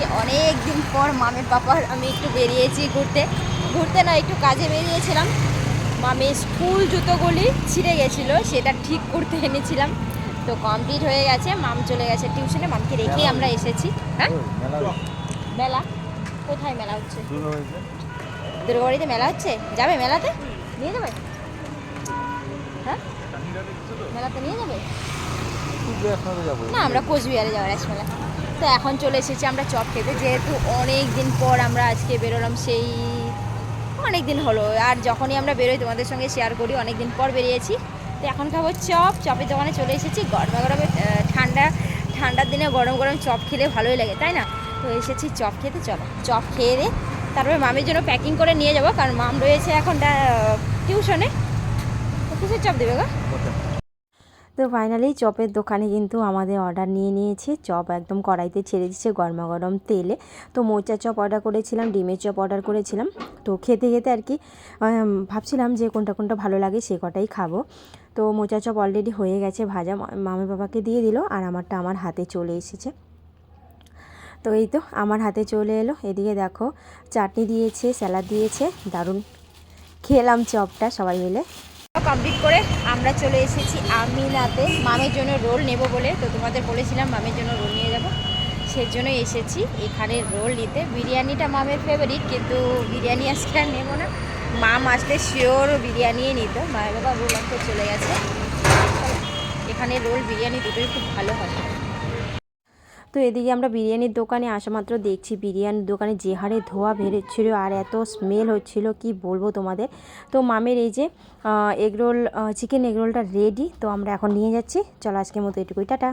আজকে অনেক দিন পর মামের পাপার আমি একটু বেরিয়েছি ঘুরতে না একটু কাজে বেরিয়েছিলাম। মামের স্কুল জুতোগুলি ছিঁড়ে গেছিলো, সেটা ঠিক করতে এনেছিলাম। তো কমপ্লিট হয়ে গেছে, মাম চলে গেছে টিউশনে, মামকে রেখেই আমরা এসেছি। হ্যাঁ মেলা কোথায় মেলা হচ্ছে? দুর্গাবাড়িতে মেলা হচ্ছে, যাবে মেলাতে? নিয়ে যাবে? হ্যাঁ মেলাতে নিয়ে যাবে না? আমরা কোচবিহারে যাবো রাসমেলা। তো এখন চলে এসেছি আমরা চপ খেতে, যেহেতু অনেক দিন পর আমরা আজকে বেরোলাম, সেই অনেক দিন হলো। আর যখনই আমরা বেরোই তোমাদের সঙ্গে শেয়ার করি, অনেক দিন পর বেরিয়েছি। তো এখন খাবো চপের দোকানে চলে এসেছি। গরমে ঠান্ডার দিনে গরম গরম চপ খেলে ভালোই লাগে, তাই না? তো এসেছি চপ খেতে। চলো চপ খেয়ে দে, তারপরে মামের জন্য প্যাকিং করে নিয়ে যাবো, কারণ মাম রয়েছে এখন টিউশনে। তো কিসের চপ দেবে গো? তো ফাইনালি চপের দোকানে কিন্তু আমাদের অর্ডার নিয়ে নিয়েছি। চপ একদম কড়াইতে ছেড়ে দিচ্ছে গরমা গরম তেলে। তো মোচার চপ অর্ডার করেছিলাম, ডিমের চপ অর্ডার করেছিলাম। তো খেতে খেতে আর কি ভাবছিলাম যে কোনটা ভালো লাগে সে কটাই খাবো। তো মোচার চপ অলরেডি হয়ে গেছে ভাজা, মামা বাবাকে দিয়ে দিল, আর আমারটা আমার হাতে চলে এসেছে। তো এই তো আমার হাতে চলে এলো। এদিকে দেখো চাটনি দিয়েছে, স্যালাড দিয়েছে, দারুণ খেলাম চপটা সবাই মিলে। কমপ্লিট করে আমরা চলে এসেছি আমিনাতে মামের জন্য রোল নেব বলে। তো তোমাদের বলেছিলাম মামের জন্য রোল নিয়ে যাব, সেজন্যই এসেছি এখানে রোল নিতে। বিরিয়ানিটা মামের ফেভারিট, কিন্তু বিরিয়ানি আজকে আর নেবো না। মাম আসলে শিওর বিরিয়ানিই নিত। মায়ের বাবা রোল আনতে চলে গেছে। এখানে রোল বিরিয়ানি দুটোই খুব ভালো হয়। তো এদিকে আমরা বিরিয়ানির দোকানে আসা মাত্র দেখছি বিরিয়ানির দোকানে যে হারে ধোয়া বেরোচ্ছিল আর এত স্মেল হচ্ছিল কি বলবো তোমাদের। তো মামের এই যে এগরোল, চিকেন এগরোলটা রেডি। তো আমরা এখন নিয়ে যাচ্ছি। চলো আজকের মতো এটুকুই, টাটা।